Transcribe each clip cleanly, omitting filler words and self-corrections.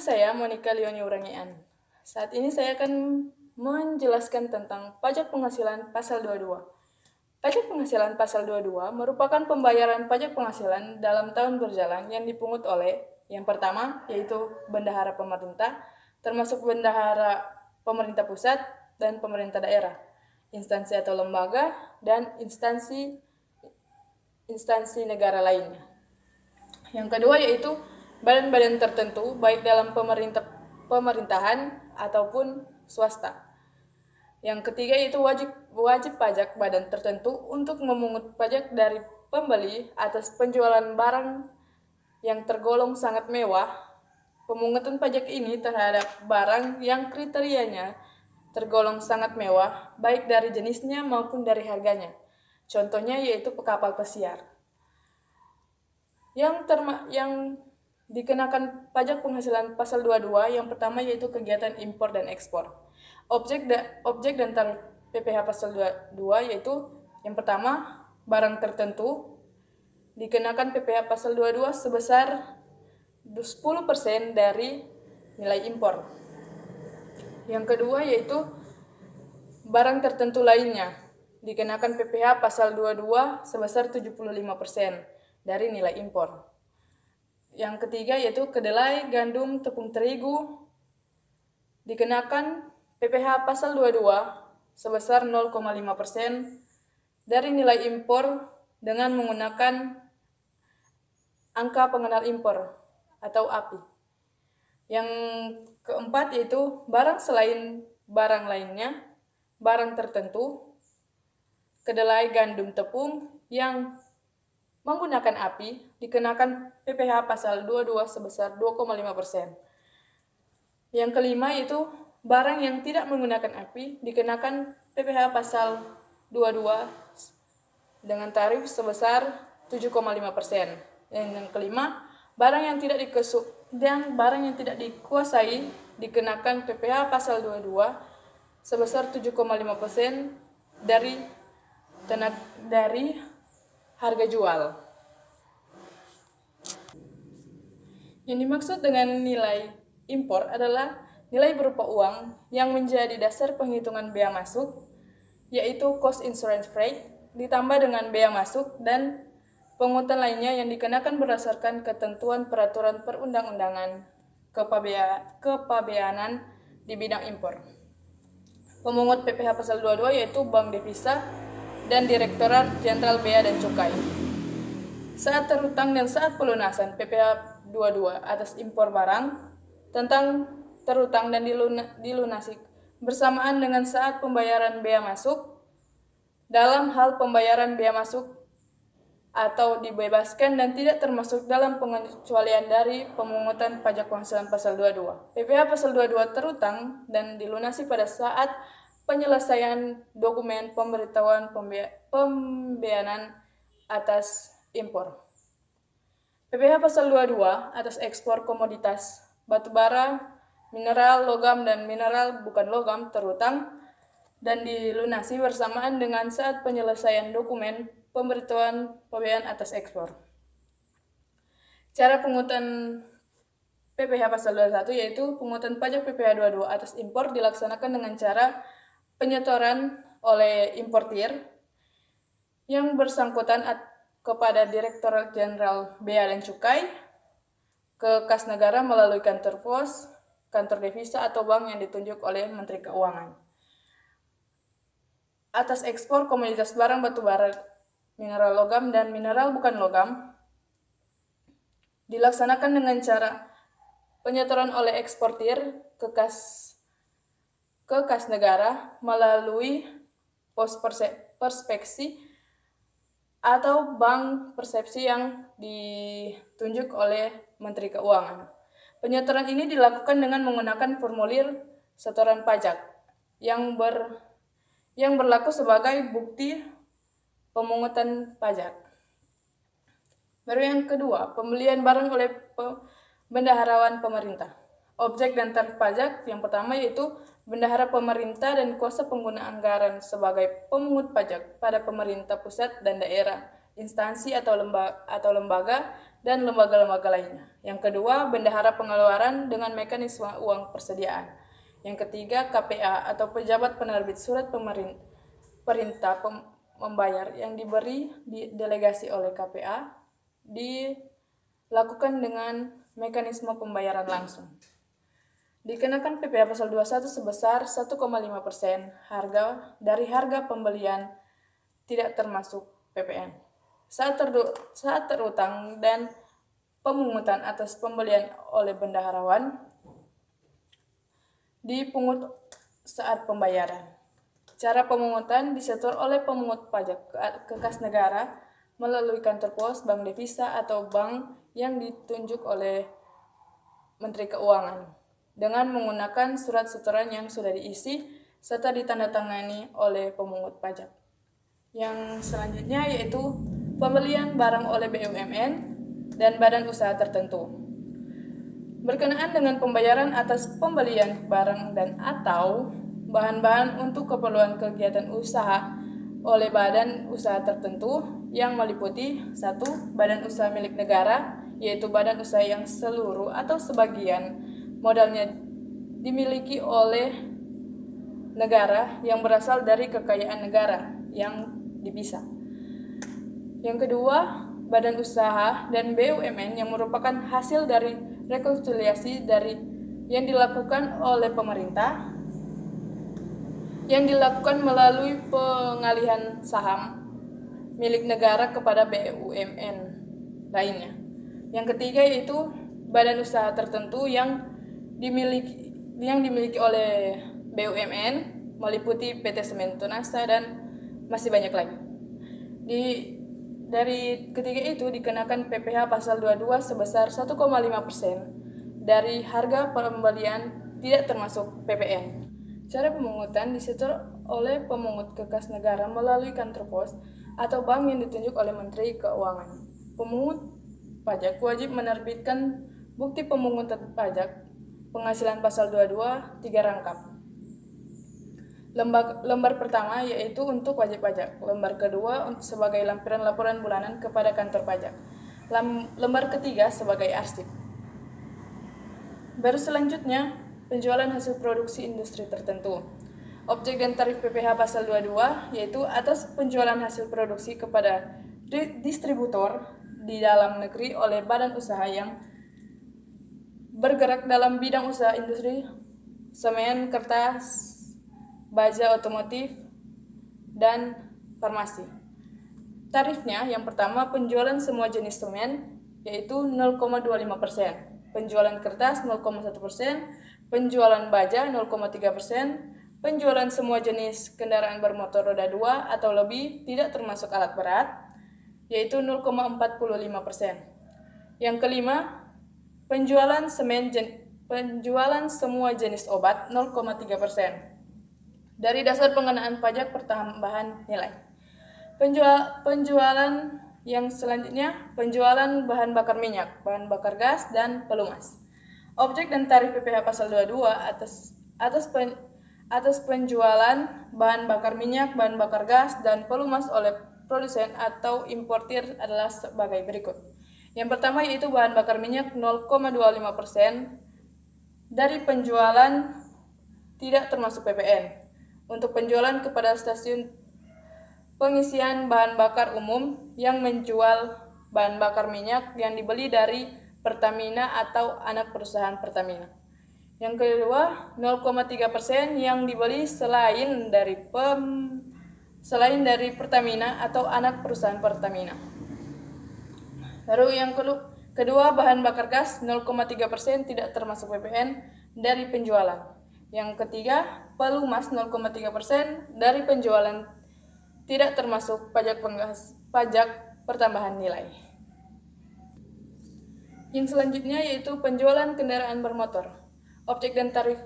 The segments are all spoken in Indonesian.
saya Monica Leoni Urangian. Saat ini saya akan menjelaskan tentang pajak penghasilan pasal 22. Pajak penghasilan pasal 22 merupakan pembayaran pajak penghasilan dalam tahun berjalan yang dipungut oleh yang pertama yaitu bendahara pemerintah, termasuk bendahara pemerintah pusat dan pemerintah daerah, instansi atau lembaga, dan instansi negara lainnya. Yang kedua yaitu badan-badan tertentu baik dalam pemerintahan ataupun swasta. Yang ketiga yaitu wajib pajak badan tertentu untuk memungut pajak dari pembeli atas penjualan barang yang tergolong sangat mewah. Pemungutan pajak ini terhadap barang yang kriterianya tergolong sangat mewah, baik dari jenisnya maupun dari harganya. Contohnya yaitu kapal pesiar. Yang dikenakan pajak penghasilan pasal 22 yang pertama yaitu kegiatan impor dan ekspor. Objek dan tarif PPh pasal 22 yaitu yang pertama barang tertentu dikenakan PPh pasal 22 sebesar 10% dari nilai impor. Yang kedua yaitu barang tertentu lainnya dikenakan PPh pasal 22 sebesar 75% dari nilai impor. Yang ketiga yaitu kedelai, gandum, tepung terigu dikenakan PPh pasal 22 sebesar 0,5% dari nilai impor dengan menggunakan angka pengenal impor atau API. Yang keempat yaitu barang selain barang lainnya, barang tertentu, kedelai, gandum, tepung yang menggunakan API dikenakan PPh pasal 22 sebesar 2,5%. Yang kelima yaitu barang yang tidak menggunakan API dikenakan PPh pasal 22 dengan tarif sebesar 7,5%. Yang kelima, barang yang tidak dikuasai dikenakan PPh pasal 22 sebesar 7,5% dari harga jual. Yang dimaksud dengan nilai impor adalah nilai berupa uang yang menjadi dasar penghitungan bea masuk, yaitu cost insurance rate, ditambah dengan bea masuk dan pungutan lainnya yang dikenakan berdasarkan ketentuan peraturan perundang-undangan kepabeanan di bidang impor. Pemungut PPh pasal 22 yaitu Bank Devisa dan Direktorat Jenderal Bea dan Cukai. Saat terhutang dan saat pelunasan PPh 22 atas impor barang tentang terhutang dan dilunasi bersamaan dengan saat pembayaran bea masuk. Dalam hal pembayaran bea masuk atau dibebaskan dan tidak termasuk dalam pengecualian dari pemungutan pajak penghasilan pasal 22. PPh pasal 22 terhutang dan dilunasi pada saat penyelesaian dokumen pemberitahuan pembeanan atas impor. PPh pasal 22 atas ekspor komoditas batubara, mineral, logam, dan mineral bukan logam terhutang dan dilunasi bersamaan dengan saat penyelesaian dokumen pemberitahuan pembeanan atas ekspor. Cara pungutan PPh pasal 21 yaitu pungutan pajak PPh 22 atas impor dilaksanakan dengan cara penyetoran oleh importir yang bersangkutan kepada Direktorat Jenderal Bea dan Cukai ke kas negara melalui kantor pos, kantor devisa, atau bank yang ditunjuk oleh Menteri Keuangan. Atas ekspor komoditas barang batubara, mineral logam, dan mineral bukan logam, dilaksanakan dengan cara penyetoran oleh eksportir ke kas negara melalui pos perspeksi atau bank persepsi yang ditunjuk oleh Menteri Keuangan. Penyetoran ini dilakukan dengan menggunakan formulir setoran pajak yang berlaku sebagai bukti pemungutan pajak. Baru yang kedua, pembelian barang oleh bendaharawan pemerintah. Objek dan tarif pajak yang pertama yaitu bendahara pemerintah dan kuasa pengguna anggaran sebagai pemungut pajak pada pemerintah pusat dan daerah instansi atau lembaga, dan lembaga-lembaga lainnya. Yang kedua, bendahara pengeluaran dengan mekanisme uang persediaan. Yang ketiga, KPA atau pejabat penerbit surat perintah membayar yang diberi delegasi oleh KPA dilakukan dengan mekanisme pembayaran langsung. Dikenakan PPh pasal 21 sebesar 1,5% dari harga pembelian tidak termasuk PPN. Saat terutang dan pemungutan atas pembelian oleh bendaharawan dipungut saat pembayaran. Cara pemungutan disetor oleh pemungut pajak ke kas negara melalui kantor pos, bank devisa, atau bank yang ditunjuk oleh Menteri Keuangan dengan menggunakan surat setoran yang sudah diisi serta ditandatangani oleh pemungut pajak. Yang selanjutnya yaitu pembelian barang oleh BUMN dan badan usaha tertentu. Berkenaan dengan pembayaran atas pembelian barang dan atau bahan-bahan untuk keperluan kegiatan usaha oleh badan usaha tertentu yang meliputi 1. Badan usaha milik negara, yaitu badan usaha yang seluruh atau sebagian modalnya dimiliki oleh negara yang berasal dari kekayaan negara yang dipisah. Yang kedua, badan usaha dan BUMN yang merupakan hasil dari rekonsiliasi yang dilakukan oleh pemerintah yang dilakukan melalui pengalihan saham milik negara kepada BUMN lainnya. Yang ketiga yaitu badan usaha tertentu yang dimiliki oleh BUMN meliputi PT Semen Tunasa dan masih banyak lagi. Dari ketiga itu dikenakan PPh pasal 22 sebesar 1,5% dari harga pembelian tidak termasuk PPN. Cara pemungutan disetor oleh pemungut ke kas negara melalui kantor pos atau bank yang ditunjuk oleh Menteri Keuangan. Pemungut pajak wajib menerbitkan bukti pemungutan pajak penghasilan pasal 22 3 rangkap. Lembar pertama yaitu untuk wajib pajak, lembar kedua sebagai lampiran laporan bulanan kepada kantor pajak, lembar ketiga sebagai arsip. Baru selanjutnya, penjualan hasil produksi industri tertentu. Objek dan tarif PPh pasal 22 yaitu atas penjualan hasil produksi kepada distributor di dalam negeri oleh badan usaha yang bergerak dalam bidang usaha industri, semen, kertas, baja otomotif, dan farmasi. Tarifnya yang pertama penjualan semua jenis semen yaitu 0,25%, penjualan kertas 0,1%, penjualan baja 0,3%, penjualan semua jenis kendaraan bermotor roda 2 atau lebih tidak termasuk alat berat yaitu 0,45%. Yang kelima, penjualan semua jenis obat 0,3%. Dari dasar pengenaan pajak pertambahan nilai. Penjualan yang selanjutnya, penjualan bahan bakar minyak, bahan bakar gas, dan pelumas. Objek dan tarif PPh pasal 22 atas penjualan bahan bakar minyak, bahan bakar gas, dan pelumas oleh produsen atau importir adalah sebagai berikut. Yang pertama yaitu bahan bakar minyak 0,25% dari penjualan tidak termasuk PPN. Untuk penjualan kepada stasiun pengisian bahan bakar umum yang menjual bahan bakar minyak yang dibeli dari Pertamina atau anak perusahaan Pertamina. Yang kedua, 0,3% yang dibeli selain dari Pertamina atau anak perusahaan Pertamina. Lalu yang kedua, bahan bakar gas 0,3% tidak termasuk PPN dari penjualan. Yang ketiga, pelumas 0,3% dari penjualan tidak termasuk pajak pertambahan nilai. Yang selanjutnya yaitu penjualan kendaraan bermotor. Objek dan tarif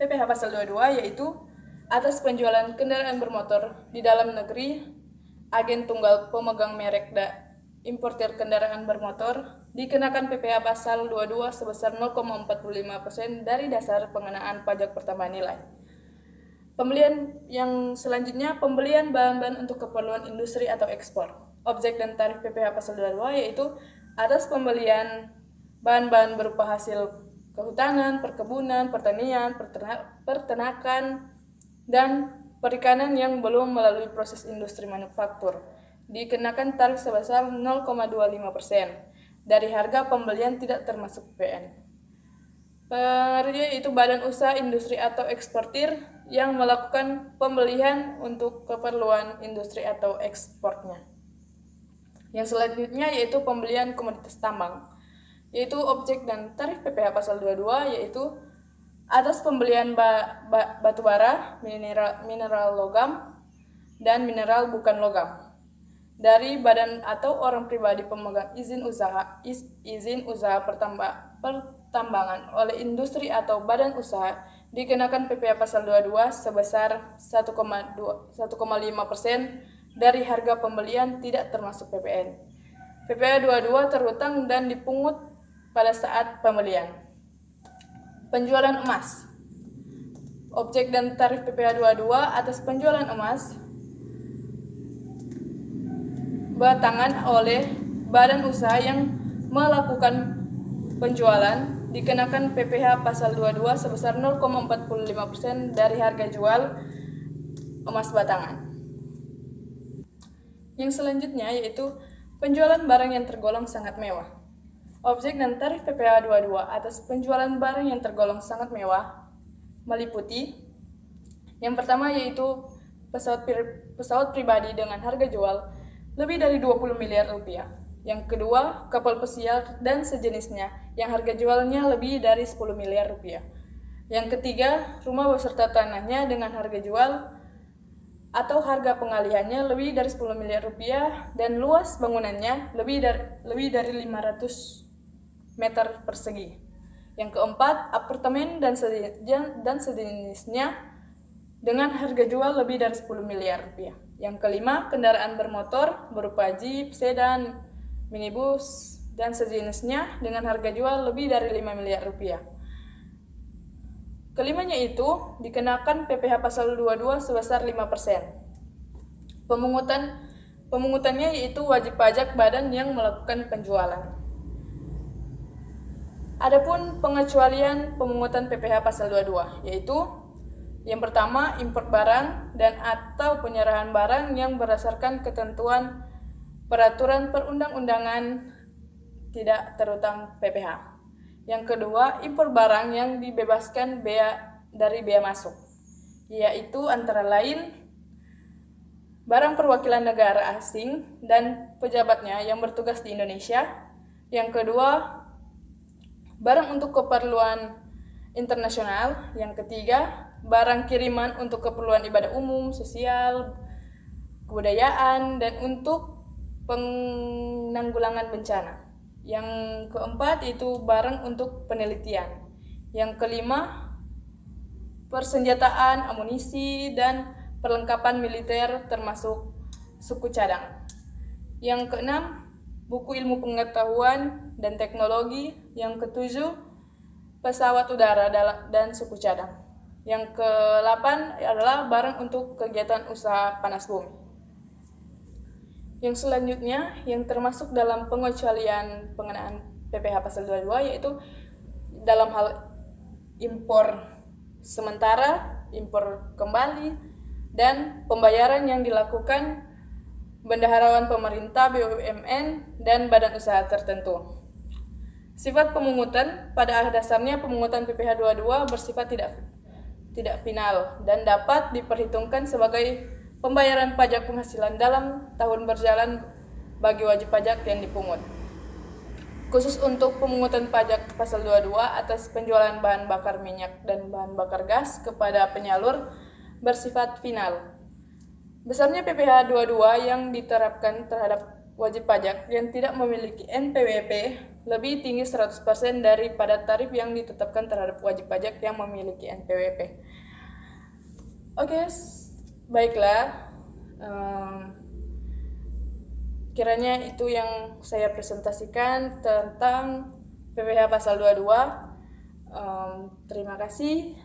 PPh pasal 22 yaitu atas penjualan kendaraan bermotor di dalam negeri, agen tunggal pemegang merek importir kendaraan bermotor dikenakan PPh pasal 22 sebesar 0,45% dari dasar pengenaan pajak pertambahan nilai. Pembelian yang selanjutnya, pembelian bahan-bahan untuk keperluan industri atau ekspor. objek dan tarif PPh pasal 22 yaitu atas pembelian bahan-bahan berupa hasil kehutanan, perkebunan, pertanian, peternakan, dan perikanan yang belum melalui proses industri manufaktur. Dikenakan tarif sebesar 0,25% dari harga pembelian tidak termasuk PPN. Yaitu badan usaha industri atau eksportir yang melakukan pembelian untuk keperluan industri atau ekspornya. Yang selanjutnya yaitu pembelian komoditas tambang, yaitu objek dan tarif PPh pasal 22 yaitu atas pembelian batu bara, mineral logam, dan mineral bukan logam dari badan atau orang pribadi pemegang izin usaha pertambangan oleh industri atau badan usaha dikenakan PPh pasal 22 sebesar 1,5% dari harga pembelian tidak termasuk PPN. PPh 22 terhutang dan dipungut pada saat pembelian. Penjualan emas. Objek dan tarif PPh 22 atas penjualan emas batangan oleh badan usaha yang melakukan penjualan dikenakan PPh pasal 22 sebesar 0,45% dari harga jual emas batangan. Yang selanjutnya yaitu penjualan barang yang tergolong sangat mewah. Objek dan tarif PPh 22 atas penjualan barang yang tergolong sangat mewah meliputi yang pertama yaitu pesawat pribadi dengan harga jual lebih dari 20 miliar rupiah. Yang kedua, kapal pesiar dan sejenisnya yang harga jualnya lebih dari 10 miliar rupiah. Yang ketiga, rumah beserta tanahnya dengan harga jual atau harga pengalihannya lebih dari 10 miliar rupiah dan luas bangunannya lebih dari 500 meter persegi. Yang keempat, apartemen dan sejenisnya dengan harga jual lebih dari 10 miliar rupiah. Yang kelima, kendaraan bermotor berupa jeep, sedan, minibus, dan sejenisnya dengan harga jual lebih dari 5 miliar rupiah. Kelimanya itu dikenakan PPh pasal 22 sebesar 5%. Pemungutannya yaitu wajib pajak badan yang melakukan penjualan. Adapun pengecualian pemungutan PPh pasal 22 yaitu yang pertama, import barang dan atau penyerahan barang yang berdasarkan ketentuan peraturan perundang-undangan tidak terhutang PPh. Yang kedua, impor barang yang dibebaskan dari bea masuk, yaitu antara lain barang perwakilan negara asing dan pejabatnya yang bertugas di Indonesia. Yang kedua, barang untuk keperluan internasional. Yang ketiga, barang kiriman untuk keperluan ibadah umum, sosial, kebudayaan, dan untuk penanggulangan bencana. Yang keempat itu barang untuk penelitian. Yang kelima, persenjataan, amunisi, dan perlengkapan militer termasuk suku cadang. Yang keenam, buku ilmu pengetahuan dan teknologi. Yang ketujuh, pesawat udara dan suku cadang. Yang ke-8 adalah barang untuk kegiatan usaha panas bumi. Yang selanjutnya yang termasuk dalam pengecualian pengenaan PPh pasal 22 yaitu dalam hal impor sementara, impor kembali, dan pembayaran yang dilakukan bendaharawan pemerintah, BUMN, dan badan usaha tertentu. Sifat pemungutan, pada dasarnya pemungutan PPh 22 bersifat tidak final dan dapat diperhitungkan sebagai pembayaran pajak penghasilan dalam tahun berjalan bagi wajib pajak yang dipungut. Khusus untuk pemungutan pajak pasal 22 atas penjualan bahan bakar minyak dan bahan bakar gas kepada penyalur bersifat final. Besarnya PPh 22 yang diterapkan terhadap wajib pajak yang tidak memiliki NPWP lebih tinggi 100% daripada tarif yang ditetapkan terhadap wajib pajak yang memiliki NPWP. Oke, baiklah. Kiranya itu yang saya presentasikan tentang PPh pasal 22. Terima kasih.